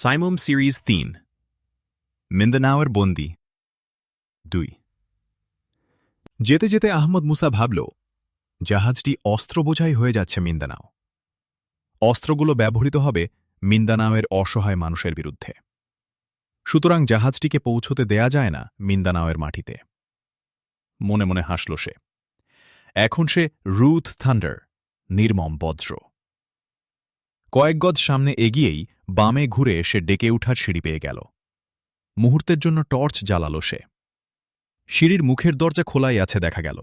সাইমম series ৩ মিন্দানাওয়ের বন্দি ২ যেতে যেতে আহমদ মুসা ভাবল, জাহাজটি অস্ত্র বোঝাই হয়ে যাচ্ছে মিন্দানাও। অস্ত্রগুলো ব্যবহৃত হবে মিন্দানাওয়ের অসহায় মানুষের বিরুদ্ধে। সুতরাং জাহাজটিকে পৌঁছতে দেয়া যায় না মিন্দানাওয়ের মাটিতে। মনে মনে হাসল সে। এখন সে রুথ থান্ডার, নির্মম বজ্র। কয়েক গজ সামনে এগিয়েই বামে ঘুরে সে ডেকে উঠার সিঁড়ি পেয়ে গেল। মুহূর্তের জন্য টর্চ জ্বালাল সে। সিঁড়ির মুখের দরজা খোলাই আছে দেখা গেল।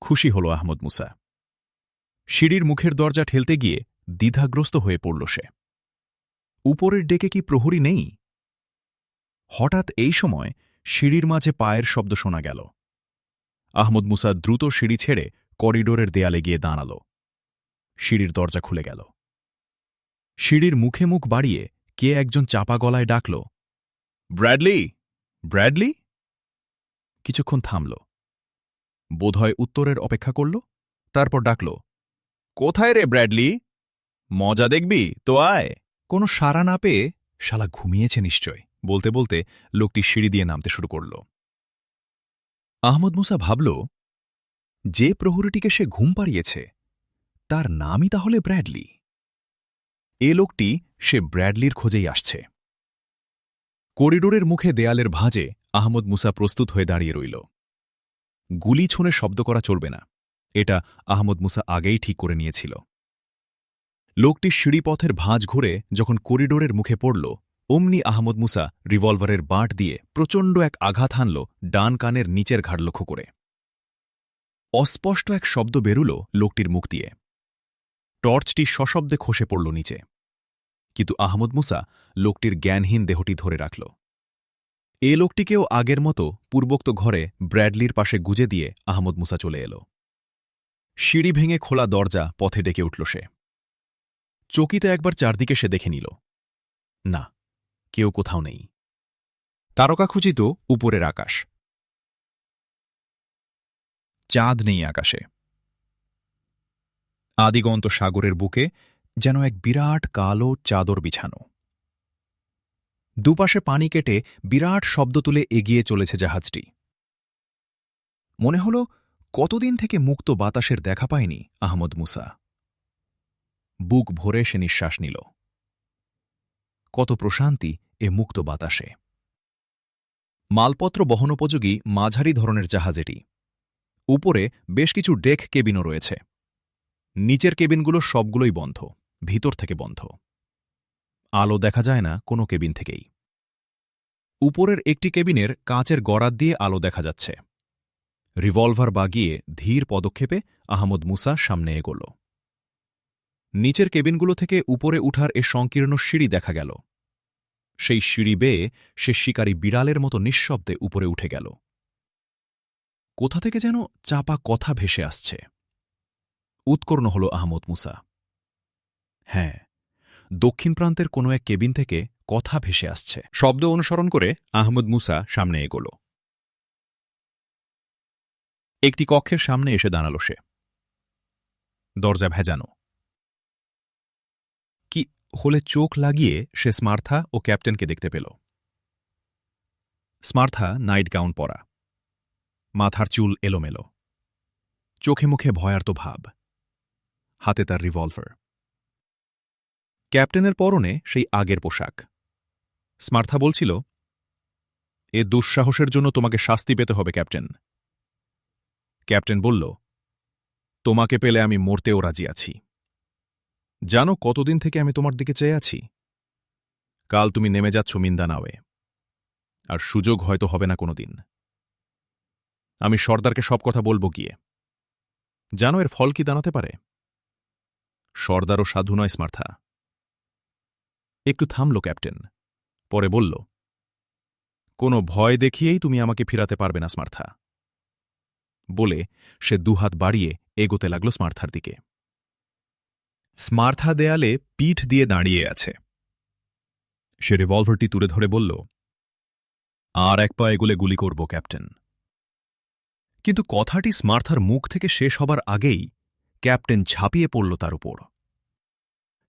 খুশি হল আহমদ মুসা। সিঁড়ির মুখের দরজা ঠেলতে গিয়ে দ্বিধাগ্রস্ত হয়ে পড়ল সে। উপরের ডেকে কি প্রহরী নেই? হঠাৎ এই সময় সিঁড়ির মাঝে পায়ের শব্দ শোনা গেল। আহমদ মুসা দ্রুত সিঁড়ি ছেড়ে করিডোরের দেয়ালে গিয়ে দাঁড়াল। সিঁড়ির দরজা খুলে গেল। সিঁড়ির মুখে মুখ বাড়িয়ে কে একজন চাপা গলায় ডাকল, ব্র্যাডলি, ব্র্যাডলি। কিছুক্ষণ থামল। বোধহয় উত্তরের অপেক্ষা করল, তারপর ডাকল, কোথায় রে ব্র্যাডলি? মজা দেখবি তো আয়। কোনো সাড়া না পেয়ে শালা ঘুমিয়েছে নিশ্চয় বলতে বলতে লোকটি সিঁড়ি দিয়ে নামতে শুরু করল। আহমদ মুসা ভাবল, যে প্রহরীটিকে সে ঘুম পাড়িয়েছে তার নামই তাহলে ব্র্যাডলি। এ লোকটি সে ব্র্যাডলির খোঁজেই আসছে। করিডোরের মুখে দেয়ালের ভাঁজে আহমদ মুসা প্রস্তুত হয়ে দাঁড়িয়ে রইল। গুলি ছুঁড়ে শব্দ করা চলবে না, এটা আহমদ মুসা আগেই ঠিক করে নিয়েছিল। লোকটি সিঁড়িপথের ভাঁজ ঘুরে যখন করিডোরের মুখে পড়ল, অমনি আহমদ মুসা রিভলভারের বাঁট দিয়ে প্রচণ্ড এক আঘাত হানল ডান কানের নিচের ঘাড় লক্ষ্য করে। অস্পষ্ট এক শব্দ বেরুল লোকটির মুখ দিয়ে। টর্চটি সশব্দে খসে পড়ল নিচে। কিন্তু আহমদ মুসা লোকটির জ্ঞানহীন দেহটি ধরে রাখল। এ লোকটিকেও আগের মতো পূর্বোক্ত ঘরে ব্র্যাডলির পাশে গুজে দিয়ে আহমদ মুসা চলে এল। সিঁড়ি ভেঙে খোলা দরজা পথে ডেকে উঠল সে। চকিতে একবার চারদিকে সে দেখে নিল। না, কেউ কোথাও নেই। তারকাখচিত উপরের আকাশ। চাঁদ নেই আকাশে। আদিগন্ত সাগরের বুকে যেন এক বিরাট কালো চাদর বিছানো। দুপাশে পানি কেটে বিরাট শব্দ তুলে এগিয়ে চলেছে জাহাজটি। মনে হল কতদিন থেকে মুক্ত বাতাসের দেখা পায়নি আহমদ মুসা। বুক ভরে সে নিঃশ্বাস নিল। কত প্রশান্তি এ মুক্ত বাতাসে। মালপত্র বহনোপযোগী মাঝারি ধরনের জাহাজ এটি। উপরে বেশ কিছু ডেক কেবিনও রয়েছে। নিচের কেবিনগুলো সবগুলোই বন্ধ, ভিতর থেকে বন্ধ। আলো দেখা যায় না কোনো কেবিন থেকেই। উপরের একটি কেবিনের কাঁচের গরাদ দিয়ে আলো দেখা যাচ্ছে। রিভলভার বাগিয়ে ধীর পদক্ষেপে আহমদ মুসা সামনে এগোল। নিচের কেবিনগুলো থেকে উপরে উঠার এ সংকীর্ণ সিঁড়ি দেখা গেল। সেই সিঁড়ি বেয়ে সে শিকারী বিড়ালের মতো নিঃশব্দে উপরে উঠে গেল। কোথা থেকে যেন চাপা কথা ভেসে আসছে। উৎকর্ণ হল আহমদ মুসা। হ্যাঁ, দক্ষিণ প্রান্তের কোনো এক কেবিন থেকে কথা ভেসে আসছে। শব্দ অনুসরণ করে আহমদ মুসা সামনে এগোল। একটি কক্ষের সামনে এসে দাঁড়াল সে। দরজা ভেজানো। কি হলে চোখ লাগিয়ে সে স্মার্থা ও ক্যাপ্টেনকে দেখতে পেল। স্মার্থা নাইট গাউন পরা, মাথার চুল এলোমেলো, চোখে মুখে ভয়ার্ত ভাব, হাতে তার রিভলভার। ক্যাপ্টেনের পরনে সেই আগের পোশাক। স্মার্থা বলছিল, এ দুঃসাহসের জন্য তোমাকে শাস্তি পেতে হবে ক্যাপ্টেন। ক্যাপ্টেন বলল, তোমাকে পেলে আমি মরতেও রাজি আছি। জানো কতদিন থেকে আমি তোমার দিকে চেয়ে আছি? কাল তুমি নেমে যাচ্ছ মিন্দানাওয়ে, আর সুযোগ হয়তো হবে না কোনোদিন। আমি সর্দারকে সব কথা বলবো গিয়ে। জানো এর ফল কি দাঁড়াতে পারে? সর্দারও সাধু নয় স্মার্থা। একটু থামল ক্যাপ্টেন, পরে বলল, কোনো ভয় দেখিয়েই তুমি আমাকে ফিরাতে পারবে না স্মার্থা। বলে সে দুহাত বাড়িয়ে এগোতে লাগল স্মার্থার দিকে। স্মার্থা দেয়ালে পিঠ দিয়ে দাঁড়িয়ে আছে। সে রিভলভারটি তুলে ধরে বলল, আর এক পা এগোলে গুলি করব ক্যাপ্টেন। কিন্তু কথাটি স্মার্থার মুখ থেকে শেষ হবার আগেই ক্যাপ্টেন ঝাঁপিয়ে পড়ল তার উপর।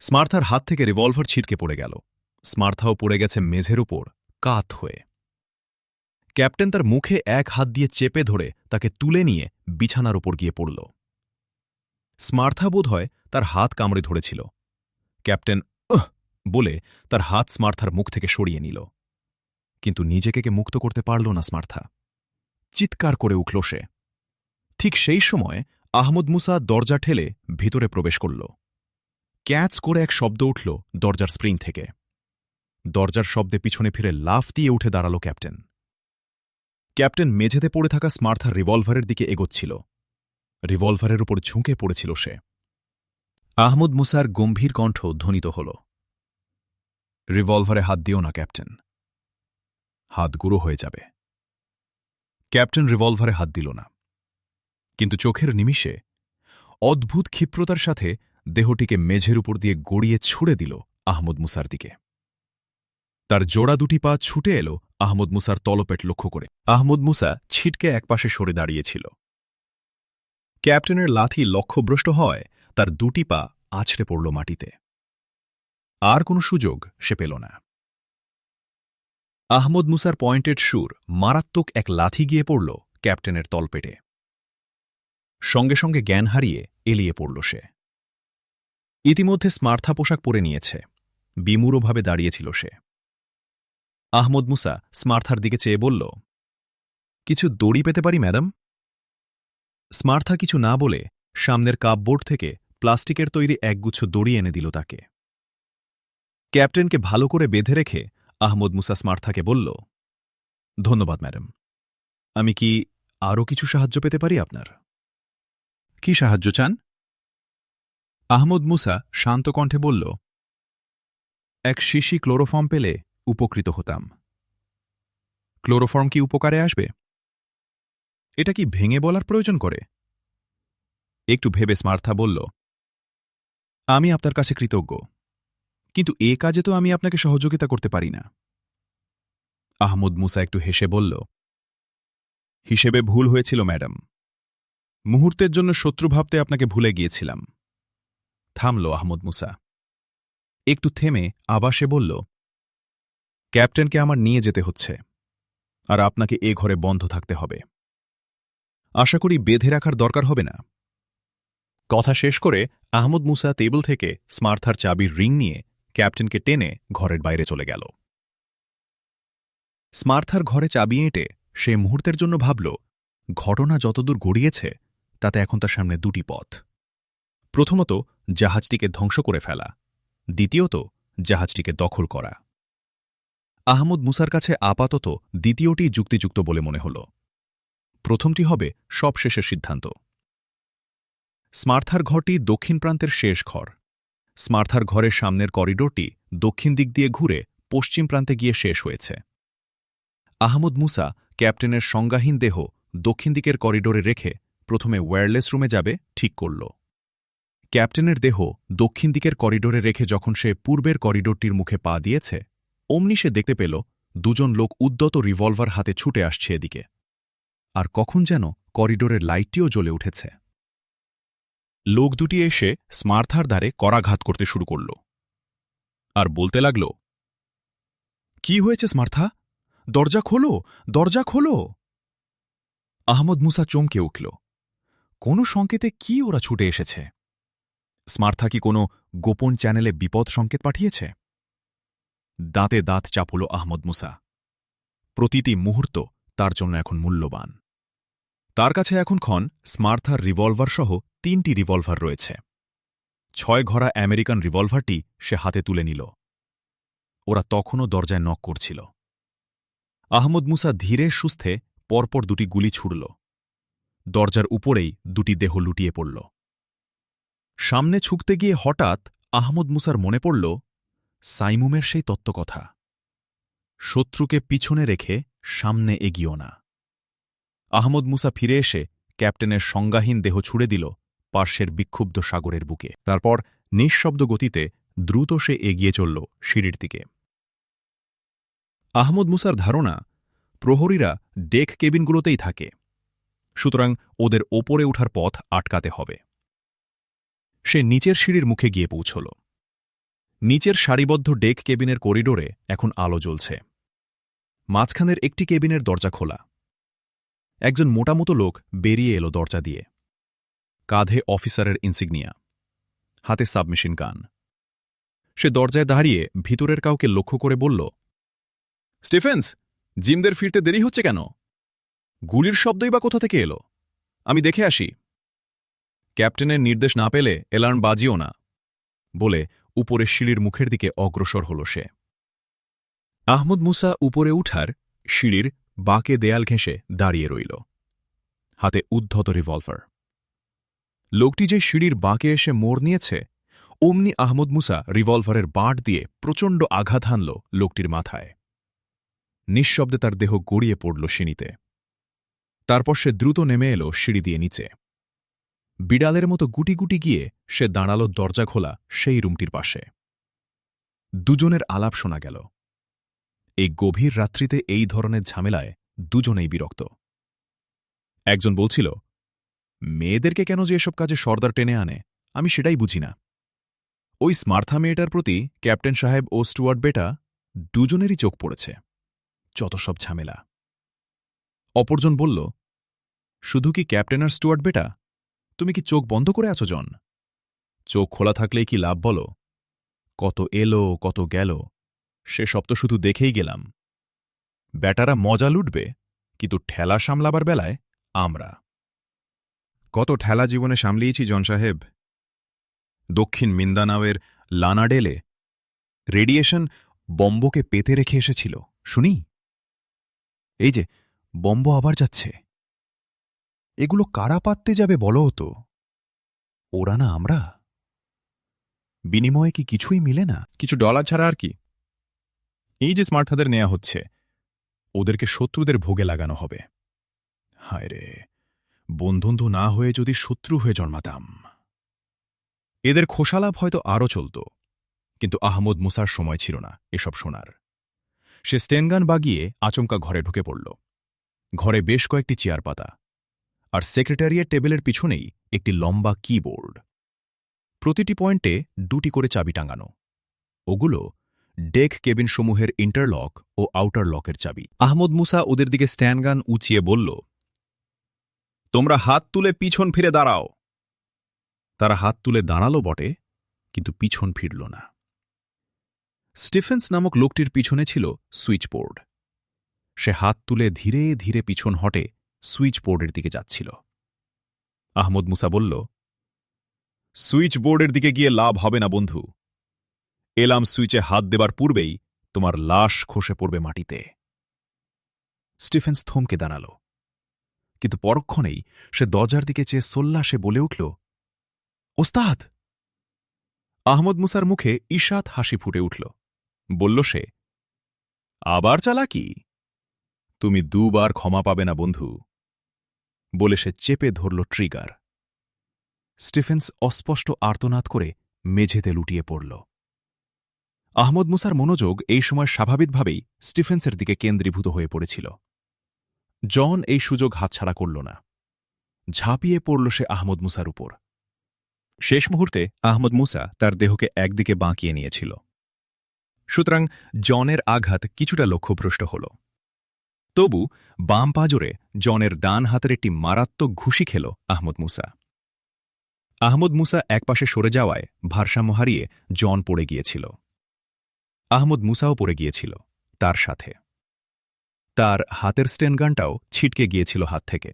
স্মার্থার হাত থেকে রিভলভার ছিটকে পড়ে গেল। স্মার্থাও পড়ে গেছে মেঝের উপর কাত হয়ে। ক্যাপ্টেন তার মুখে এক হাত দিয়ে চেপে ধরে তাকে তুলে নিয়ে বিছানার উপর গিয়ে পড়ল। স্মার্থা বোধ হয় তার হাত কামড়ে ধরেছিল। ক্যাপ্টেন বলে তার হাত স্মার্থার মুখ থেকে সরিয়ে নিল, কিন্তু নিজেকে মুক্ত করতে পারল না স্মার্থা। চিৎকার করে উঠল সে। ঠিক সেই সময় আহমদ মুসা দরজা ঠেলে ভিতরে প্রবেশ করল। ক্যাচ করে এক শব্দ উঠল দরজার স্প্রিং থেকে। দরজার শব্দে পিছনে ফিরে লাফ দিয়ে উঠে দাঁড়াল ক্যাপ্টেন। ক্যাপ্টেন মেঝেতে পড়ে থাকা স্মার্থার রিভলভারের দিকে এগোচ্ছিল। রিভলভারের উপর ঝুঁকে পড়েছিল সে। আহমদ মুসার গম্ভীর কণ্ঠ ধ্বনিত হল, রিভলভারে হাত দিও না ক্যাপ্টেন, হাত গুঁড়ো হয়ে যাবে। ক্যাপ্টেন রিভলভারে হাত দিল না, কিন্তু চোখের নিমিষে অদ্ভুত ক্ষিপ্রতার সাথে দেহটিকে মেঝের উপর দিয়ে গড়িয়ে ছুড়ে দিল আহমদ মুসার দিকে। তার জোড়া দুটি পা ছুটে এলো আহমদ মুসার তলপেট লক্ষ্য করে। আহমদ মুসা ছিটকে একপাশে সরে দাঁড়িয়েছিল। ক্যাপ্টেনের লাথি লক্ষ্যভ্রষ্ট হয় তার দুটি পা আছড়ে পড়ল মাটিতে। আর কোনো সুযোগ সে পেল না। আহমদ মুসার পয়েন্টেড সুর মারাত্মক এক লাথি গিয়ে পড়ল ক্যাপ্টেনের তলপেটে। সঙ্গে সঙ্গে জ্ঞান হারিয়ে এলিয়ে পড়ল সে। ইতিমধ্যে স্মার্থা পোশাক পরে নিয়েছে, বিমূঢ়ভাবে দাঁড়িয়েছিল সে। আহমদ মুসা স্মার্থার দিকে চেয়ে বলল, কিছু দড়ি পেতে পারি ম্যাডাম? স্মার্থা কিছু না বলে সামনের কাপবোর্ড থেকে প্লাস্টিকের তৈরি একগুচ্ছ দড়ি এনে দিল তাকে। ক্যাপ্টেনকে ভালো করে বেঁধে রেখে আহমদ মুসা স্মার্থাকে বলল, ধন্যবাদ ম্যাডাম। আমি কি আরও কিছু সাহায্য পেতে পারি আপনার? কি সাহায্য চান? আহমদ মুসা শান্ত কণ্ঠে বলল, এক শিশি ক্লোরোফর্ম পেলে উপকৃত হতাম। ক্লোরোফর্ম কি উপকারে আসবে? এটা কি ভেঙে বলার প্রয়োজন করে? একটু ভেবে স্মার্থা বলল, আমি আপনার কাছে কৃতজ্ঞ, কিন্তু এ কাজে তো আমি আপনাকে সহযোগিতা করতে পারি না। আহমদ মুসা একটু হেসে বলল, হিসেবে ভুল হয়েছিল ম্যাডাম। মুহূর্তের জন্য শত্রু ভাবতে আপনাকে ভুলে গিয়েছিলাম। থামল আহমদ মুসা। একটু থেমে আবার সে বলল, ক্যাপ্টেনকে আমার নিয়ে যেতে হচ্ছে, আর আপনাকে এ ঘরে বন্ধ থাকতে হবে। আশা করি বেঁধে রাখার দরকার হবে না। কথা শেষ করে আহমদ মুসা টেবিল থেকে স্মার্থার চাবির রিং নিয়ে ক্যাপ্টেনকে টেনে ঘরের বাইরে চলে গেল। স্মার্থার ঘরে চাবি এঁটে সে মুহূর্তের জন্য ভাবল, ঘটনা যতদূর গড়িয়েছে তাতে এখন তার সামনে দুটি পথ। প্রথমত, জাহাজটিকে ধ্বংস করে ফেলা, দ্বিতীয়ত জাহাজটিকে দখল করা। আহমদ মুসার কাছে আপাতত দ্বিতীয়টি যুক্তিযুক্ত বলে মনে হল। প্রথমটি হবে সবশেষের সিদ্ধান্ত। স্মার্থার ঘরটি দক্ষিণ প্রান্তের শেষ ঘর। স্মার্থার ঘরের সামনের করিডোরটি দক্ষিণ দিক দিয়ে ঘুরে পশ্চিম প্রান্তে গিয়ে শেষ হয়েছে। আহমদ মুসা ক্যাপ্টেনের সংজ্ঞাহীন দেহ দক্ষিণ দিকের করিডোরে রেখে প্রথমে ওয়্যারলেস রুমে যাবে ঠিক করল। ক্যাপ্টেনের দেহ দক্ষিণ দিকের করিডোরে রেখে যখন সে পূর্বের করিডোরটির মুখে পা দিয়েছে, অমনি সে দেখতে পেল দুজন লোক উদ্যত রিভলভার হাতে ছুটে আসছে এদিকে। আর কখন যেন করিডোরের লাইটটিও জ্বলে উঠেছে। লোক দুটি এসে স্মার্থার দ্বারে করাঘাত করতে শুরু করল আর বলতে লাগল, কি হয়েছে স্মার্থা? দরজা খোলো, দরজা খোলো! আহমদ মুসা চমকে উঠল। কোনো সংকেতে কি ওরা ছুটে এসেছে? স্মার্থা কি কোনো গোপন চ্যানেলে বিপদ সংকেত পাঠিয়েছে? দাঁতে দাঁত চাপল আহমদ মুসা। প্রতিটি মুহূর্ত তার জন্য এখন মূল্যবান। তার কাছে এখনক্ষণ স্মার্থার রিভলভার সহ 3টি রিভলভার রয়েছে। 6 ঘরা আমেরিকান রিভলভারটি সে হাতে তুলে নিল। ওরা তখনও দরজায় নক করছিল। আহমদ মুসা ধীরে সুস্থে পরপর দুটি গুলি ছুড়ল। দরজার উপরেই দুটি দেহ লুটিয়ে পড়ল। সামনে ছুটতে গিয়ে হঠাৎ আহমদ মুসার মনে পড়ল সাইমুমের সেই তত্ত্বকথা, শত্রুকে পিছনে রেখে সামনে এগিও না। আহমদ মুসা ফিরে এসে ক্যাপ্টেনের সংজ্ঞাহীন দেহ ছুড়ে দিল পার্শ্বের বিক্ষুব্ধ সাগরের বুকে। তারপর নিঃশব্দ গতিতে দ্রুত সে এগিয়ে চলল সিঁড়ির দিকে। আহমদ মুসার ধারণা, প্রহরীরা ডেক কেবিনগুলোতেই থাকে, সুতরাং ওদের ওপরে ওঠার পথ আটকাতে হবে। সে নিচের সিঁড়ির মুখে গিয়ে পৌঁছল। নিচের সারিবদ্ধ ডেক কেবিনের করিডোরে এখন আলো জ্বলছে। মাঝখানের একটি কেবিনের দরজা খোলা। একজন মোটামতো লোক বেরিয়ে এলো দরজা দিয়ে। কাঁধে অফিসারের ইনসিগনিয়া, হাতে সাবমেশিন গান। সে দরজায় দাঁড়িয়ে ভিতরের কাউকে লক্ষ্য করে বলল, স্টিফেন্স, জিমদের ফিরতে দেরি হচ্ছে কেন? গুলির শব্দই বা কোথা থেকে এলো? আমি দেখে আসি। ক্যাপ্টেনের নির্দেশ না পেলে অ্যালার্ম বাজিও না, বলে উপরে সিঁড়ির মুখের দিকে অগ্রসর হল সে। আহমদ মুসা উপরে উঠার সিঁড়ির বাঁকে দেয়াল ঘেঁষে দাঁড়িয়ে রইল, হাতে উদ্ধত রিভলভার। লোকটি যে সিঁড়ির বাঁকে এসে মোড় নিয়েছে, অমনি আহমদ মুসা রিভলভারের বাঁট দিয়ে প্রচণ্ড আঘাত হানল লোকটির মাথায়। নিঃশব্দে তার দেহ গড়িয়ে পড়ল সিঁড়িতে। তারপর সে দ্রুত নেমে এলো সিঁড়ি দিয়ে নিচে। বিড়ালের মতো গুটি গুটি গিয়ে সে দাঁড়াল দরজা খোলা সেই রুমটির পাশে। দুজনের আলাপ শোনা গেল। এই গভীর রাত্রিতে এই ধরনের ঝামেলায় দুজনেই বিরক্ত। একজন বলছিল, মেয়েদেরকে কেন যে এসব কাজে সর্দার টেনে আনে আমি সেটাই বুঝি না। ওই স্মার্থা মেয়েটার প্রতি ক্যাপ্টেন সাহেব ও স্টুয়ার্ট বেটা দুজনেরই চোখ পড়েছে। যত সব ঝামেলা। অপরজন বলল, শুধু কি ক্যাপ্টেন আর স্টুয়ার্ট বেটা? তুমি কি চোখ বন্ধ করে আছো জন? চোখ খোলা থাকলেই কি লাভ বলো? কত এলো কত গেল, সেসব তো শুধু দেখেই গেলাম। ব্যাটারা মজা লুটবে, কিন্তু ঠেলা সামলাবার বেলায় আমরা। কত ঠেলা জীবনে সামলিয়েছি জন সাহেব। দক্ষিণ মিন্দানাওয়ের লানাডেলে রেডিয়েশন বম্বকে পেতে রেখে এসেছিল, শুনি? এই যে বম্ব আবার যাচ্ছে। এগুলো কারা পাততে যাবে বলো তো? ওরা না আমরা? বিনিময়ে কি কিছুই মিলে না? কিছু ডলার ছাড়া আর কি। এই যে স্মার্টহাদের নেওয়া হচ্ছে, ওদেরকে শত্রুদের ভোগে লাগানো হবে। হায় রে, বন্ধুন্ধু না হয়ে যদি শত্রু হয়ে জন্মাতাম। এদের খোসালাভ হয়তো আরও চলত, কিন্তু আহমদ মুসার সময় ছিল না এসব শোনার। সে স্টেনগান বাগিয়ে আচমকা ঘরে ঢুকে পড়ল। ঘরে বেশ কয়েকটি চেয়ার পাতা, আর সেক্রেটারিয়েট টেবিলের পিছনেই একটি লম্বা কিবোর্ড। প্রতিটি পয়েন্টে দুটি করে চাবি টাঙানো। ওগুলো ডেক কেবিনসমূহের ইন্টারলক ও আউটার লকের চাবি। আহমদ মুসা ওদের দিকে স্ট্যান্ডগান উঁচিয়ে বলল, তোমরা হাত তুলে পিছন ফিরে দাঁড়াও। তারা হাত তুলে দাঁড়ালো বটে, কিন্তু পিছন ফিরল না। স্টিফেন্স নামক লোকটির পিছনে ছিল সুইচ বোর্ড। সে হাত তুলে ধীরে ধীরে পিছন হটে সুইচ বোর্ডের দিকে যাচ্ছিল। আহমদ মুসা বলল, সুইচ বোর্ডের দিকে গিয়ে লাভ হবে না বন্ধু। এলাম সুইচে হাত দেবার পূর্বেই তোমার লাশ খসে পড়বে মাটিতে। স্টিফেন্স থমকে দাঁড়াল, কিন্তু পরক্ষণেই সে দরজার দিকে চেয়ে সোল্লাসে বলে উঠল, ওস্তাদ! আহমদ মুসার মুখে ঈষৎ হাসি ফুটে উঠল। বলল সে, আবার চালাকি? তুমি দুবার ক্ষমা পাবে না বন্ধু। বলে সে চেপে ধরল ট্রিগার। স্টিফেন্স অস্পষ্ট আর্তনাদ করে মেঝেতে লুটিয়ে পড়ল। আহমদ মুসার মনোযোগ এই সময় স্বাভাবিকভাবেই স্টিফেন্সের দিকে কেন্দ্রীভূত হয়ে পড়েছিল। জন এই সুযোগ হাতছাড়া করল না। ঝাঁপিয়ে পড়ল সে আহমদ মুসার উপর। শেষ মুহূর্তে আহমদ মুসা তার দেহকে একদিকে বাঁকিয়ে নিয়েছিল। সুতরাং জনের আঘাত কিছুটা লক্ষ্যভ্রষ্ট হল। তবু বাম পাজরে জনের ডান হাতের একটি মারাত্মক ঘুষি খেল আহমদ মুসা। আহমদ মুসা একপাশে সরে যাওয়ায় ভারসাম্য হারিয়ে জন পড়ে গিয়েছিল। আহমদ মুসাও পড়ে গিয়েছিল তার সাথে। তার হাতের স্টেনগানটাও ছিটকে গিয়েছিল হাত থেকে।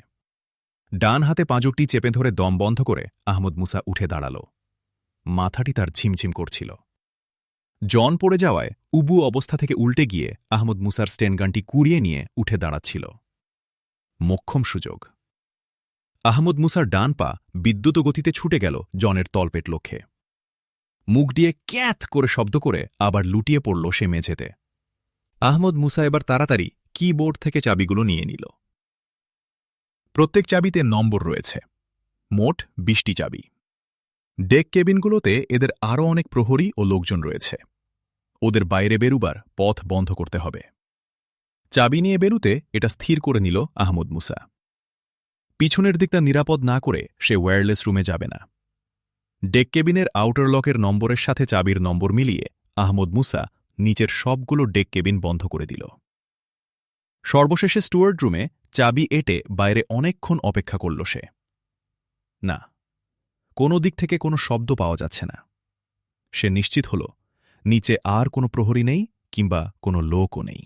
ডান হাতে পাঁজরটি চেপে ধরে দম বন্ধ করে আহমদ মুসা উঠে দাঁড়াল। মাথাটি তার ঝিমঝিম করছিল। জন পড়ে যাওয়ায় উবু অবস্থা থেকে উল্টে গিয়ে আহমদ মুসার স্টেনগানটি কুড়িয়ে নিয়ে উঠে দাঁড়াচ্ছিল। মোক্ষম সুযোগ। আহমদ মুসার ডান পা বিদ্যুৎ গতিতে ছুটে গেল জনের তলপেট লক্ষ্যে। মুখ দিয়ে ক্যাথ করে শব্দ করে আবার লুটিয়ে পড়ল সে মেঝেতে। আহমদ মুসা এবার তাড়াতাড়ি কিবোর্ড থেকে চাবিগুলো নিয়ে নিল। প্রত্যেক চাবিতে নম্বর রয়েছে। মোট ২০টি চাবি। ডেক কেবিনগুলোতে এদের আরও অনেক প্রহরী ও লোকজন রয়েছে। ওদের বাইরে বেরুবার পথ বন্ধ করতে হবে। চাবি নিয়ে বেরুতে এটা স্থির করে নিল আহমদ মুসা। পিছনের দিকটা নিরাপদ না করে সে ওয়্যারলেস রুমে যাবে না। ডেক কেবিনের আউটার লকের নম্বরের সাথে চাবির নম্বর মিলিয়ে আহমদ মুসা নিচের সবগুলো ডেক কেবিন বন্ধ করে দিল। সর্বশেষে স্টুয়ার্ড রুমে চাবি এঁটে বাইরে অনেকক্ষণ অপেক্ষা করল সে। না, কোনো দিক থেকে কোনো শব্দ পাওয়া যাচ্ছে না। সে নিশ্চিত হল নিচে আর কোনো প্রহরী নেই কিংবা কোনো লোকও নেই।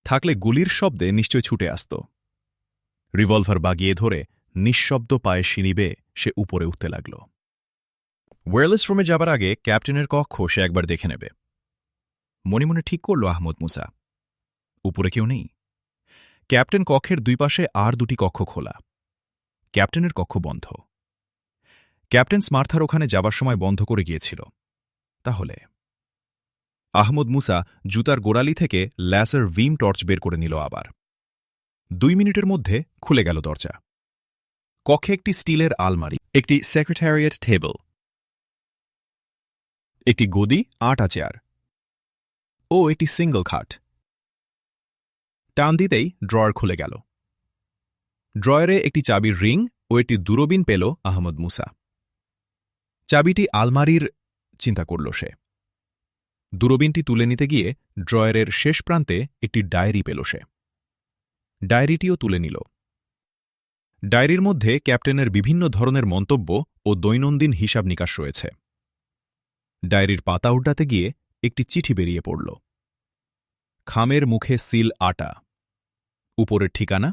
থাকলে গুলির শব্দে নিশ্চয় ছুটে আসত। রিভলভার বাগিয়ে ধরে নিঃশব্দ পায়ে সিঁড়ি বেয়ে সে উপরে উঠতে লাগল। ওয়্যারলেস রুমে যাবার আগে ক্যাপ্টেনের কক্ষ সে একবার দেখে নেবে। মনে মনে ঠিক করল আহমদ মুসা। উপরে কেউ নেই। ক্যাপ্টেন কক্ষের দুই পাশে আর দুটি কক্ষ খোলা। ক্যাপ্টেনের কক্ষ বন্ধ। ক্যাপ্টেন স্মার্থার ওখানে যাবার সময় বন্ধ করে গিয়েছিল। তাহলে আহমদ মুসা জুতার গোড়ালি থেকে ল্যাসার ভিম টর্চ বের করে নিল আবার। 2 মিনিটের মধ্যে খুলে গেল দরজা। কক্ষে একটি স্টিলের আলমারি, একটি সেক্রেটারিয়েট টেবিল, একটি গদি, 8টা চেয়ার ও একটি সিঙ্গল খাট। টান দিতেই ড্রয়ার খুলে গেল। ড্রয়ারে একটি চাবির রিং ও একটি দূরবীন পেল আহমদ মুসা। চাবিটি আলমারির চিন্তা করল সে। দূরবীনটি তুলে নিতে গিয়ে ড্রয়ারের শেষ প্রান্তে একটি ডায়েরি পেল সে। ডায়েরিটিও তুলে নিল। ডায়েরির মধ্যে ক্যাপ্টেনের বিভিন্ন ধরনের মন্তব্য ও দৈনন্দিন হিসাব নিকাশ রয়েছে। ডায়েরির পাতা উল্টাতে গিয়ে একটি চিঠি বেরিয়ে পড়ল। খামের মুখে সিল আটা। উপরের ঠিকানা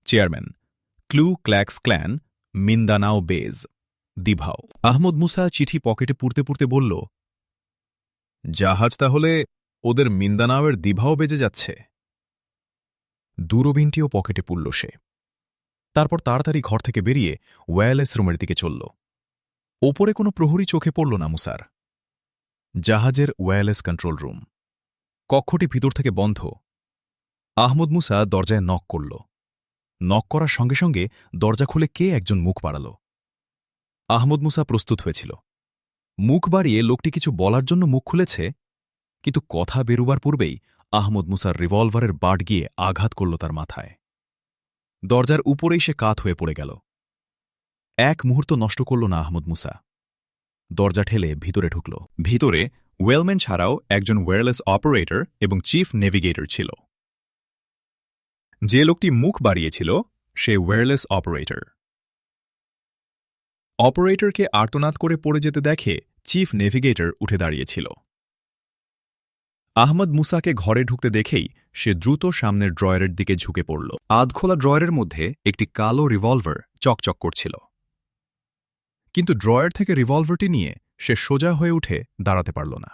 chairman, Klu Klux Klan, Mindanao base, Davao. Ahmad Musa চিঠি পকেটে পুরতে পুরতে বলল, জাহাজ তাহলে ওদের মিন্দানাওয়ের দিভাও বেজে যাচ্ছে। দূরবীনটিও পকেটে পুরল সে। তারপর তাড়াতাড়ি ঘর থেকে বেরিয়ে ওয়্যারলেস রুমের দিকে চলল। ওপরে কোনো প্রহরী চোখে পড়ল না মুসার। জাহাজের ওয়্যারলেস কন্ট্রোল রুম। কক্ষটি ভিতর থেকে বন্ধ। আহমদ মুসা দরজায় নক করল। নক করার সঙ্গে সঙ্গে দরজা খুলে কে একজন মুখ বাড়াল। আহমদ মুসা প্রস্তুত হয়েছিল। মুখ বাড়িয়ে লোকটি কিছু বলার জন্য মুখ খুলেছে, কিন্তু কথা বেরুবার পূর্বেই আহমদ মুসার রিভলভারের বাট গিয়ে আঘাত করল তার মাথায়। দরজার উপরেই সে কাত হয়ে পড়ে গেল। এক মুহূর্ত নষ্ট করল না আহমদ মুসা। দরজা ঠেলে ভিতরে ঢুকল। ভিতরে ওয়েলম্যান ছাড়াও একজন ওয়্যারলেস অপারেটর এবং চিফ নেভিগেটর ছিল। যে লোকটি মুখ বাড়িয়েছিল সে ওয়্যারলেস অপারেটর। অপারেটরকে আর্তনাদ করে পড়ে যেতে দেখে চিফ নেভিগেটর উঠে দাঁড়িয়েছিল। আহমদ মুসাকে ঘরে ঢুকতে দেখেই সে দ্রুত সামনের ড্রয়ারের দিকে ঝুঁকে পড়ল। আধখোলা ড্রয়ারের মধ্যে একটি কালো রিভলভার চকচক করছিল। কিন্তু ড্রয়ার থেকে রিভলভারটি নিয়ে সে সোজা হয়ে উঠে দাঁড়াতে পারল না।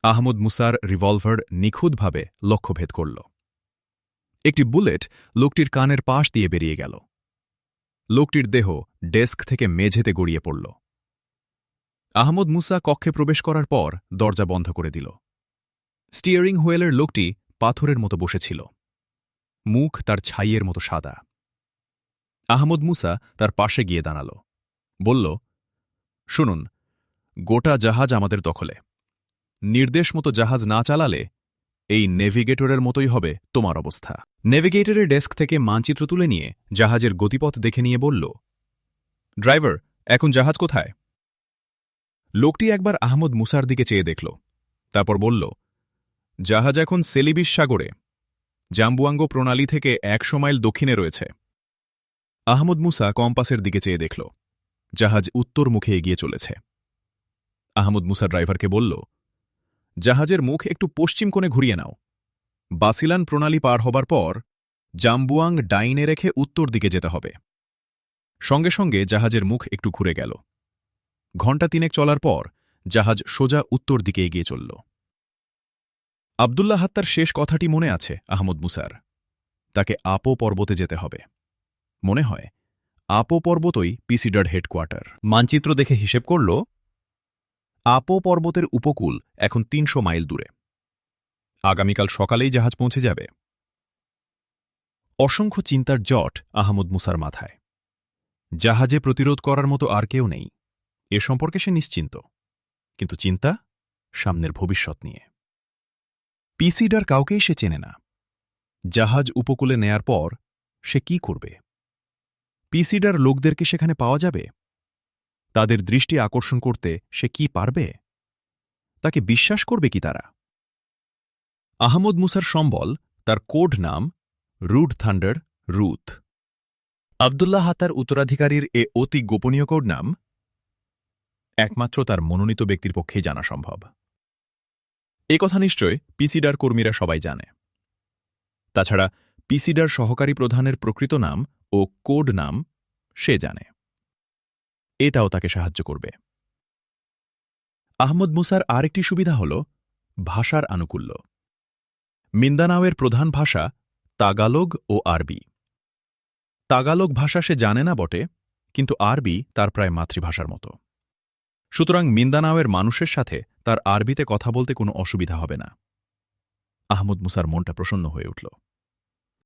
আহমদ মুসার রিভলভার নিখুঁতভাবে লক্ষ্যভেদ করল। একটি বুলেট লোকটির কানের পাশ দিয়ে বেরিয়ে গেল। লোকটির দেহ ডেস্ক থেকে মেঝেতে গড়িয়ে পড়ল। আহমদ মুসা কক্ষে প্রবেশ করার পর দরজা বন্ধ করে দিল। স্টিয়ারিং হুইলের লোকটি পাথরের মতো বসেছিল। মুখ তার ছাইয়ের মতো সাদা। আহমদ মুসা তার পাশে গিয়ে দাঁড়াল। বলল, শুনুন, গোটা জাহাজ আমাদের দখলে। নির্দেশ মতো জাহাজ না চালালে এই নেভিগেটরের মতোই হবে তোমার অবস্থা। নেভিগেটরের ডেস্ক থেকে মানচিত্র তুলে নিয়ে জাহাজের গতিপথ দেখে নিয়ে বলল, ড্রাইভার, এখন জাহাজ কোথায়? লোকটি একবার আহমদ মুসার দিকে চেয়ে দেখল। তারপর বলল, জাহাজ এখন সেলিবিস সাগরে, জাম্বুয়াঙ্গ প্রণালী থেকে 100 মাইল দক্ষিণে রয়েছে। আহমদ মুসা কম্পাসের দিকে চেয়ে দেখল। জাহাজ উত্তর মুখে এগিয়ে চলেছে। আহমদ মুসা ড্রাইভারকে বলল, জাহাজের মুখ একটু পশ্চিম কোণে ঘুরিয়ে নাও। বাসিলান প্রণালী পার হবার পর জাম্বুয়াং ডাইনে রেখে উত্তর দিকে যেতে হবে। সঙ্গে সঙ্গে জাহাজের মুখ একটু ঘুরে গেল। ঘণ্টা 3 চলার পর জাহাজ সোজা উত্তর দিকে এগিয়ে চলল। আবদুল্লাহ হাত্তার শেষ কথাটি মনে আছে আহমদ মুসার। তাকে আপো পর্বতে যেতে হবে। মনে হয় আপো পর্বতই পিসিডার হেডকোয়ার্টার। মানচিত্র দেখে হিসেব করল, আপো পর্বতের উপকূল এখন 300 মাইল দূরে। আগামীকাল সকালেই জাহাজ পৌঁছে যাবে। অসংখ্য চিন্তার জট আহমদ মুসার মাথায়। জাহাজে প্রতিরোধ করার মতো আর কেউ নেই, এ সম্পর্কে সে নিশ্চিন্ত। কিন্তু চিন্তা সামনের ভবিষ্যৎ নিয়ে। পিসিডার কাউকেই সে চেনে না। জাহাজ উপকূলে নেয়ার পর সে কি করবে? পিসিডার লোকদেরকে সেখানে পাওয়া যাবে? তাদের দৃষ্টি আকর্ষণ করতে সে কি পারবে? তাকে বিশ্বাস করবে কি তারা? আহমদ মুসার সম্বল, তার কোড নাম রুড থান্ডার, রুথ। আবদুল্লাহ হাতার উত্তরাধিকারীর এ অতি গোপনীয় কোড নাম একমাত্র তার মনোনীত ব্যক্তির পক্ষেই জানা সম্ভব। এ কথা নিশ্চয় পিসিডার কর্মীরা সবাই জানে। তাছাড়া পিসিডার সহকারী প্রধানের প্রকৃত নাম ও কোড নাম সে জানে। এটাও তাকে সাহায্য করবে। আহমদ মুসার আরেকটি সুবিধা হল ভাষার আনুকূল্য। মিন্দানাওয়ের প্রধান ভাষা তাগালোগ ও আরবি। তাগালোগ ভাষা সে জানে না বটে, কিন্তু আরবি তার প্রায় মাতৃভাষার মতো। সুতরাং মিন্দানাওয়ের মানুষের সাথে তার আরবিতে কথা বলতে কোনো অসুবিধা হবে না। আহমদ মুসার মনটা প্রসন্ন হয়ে উঠল।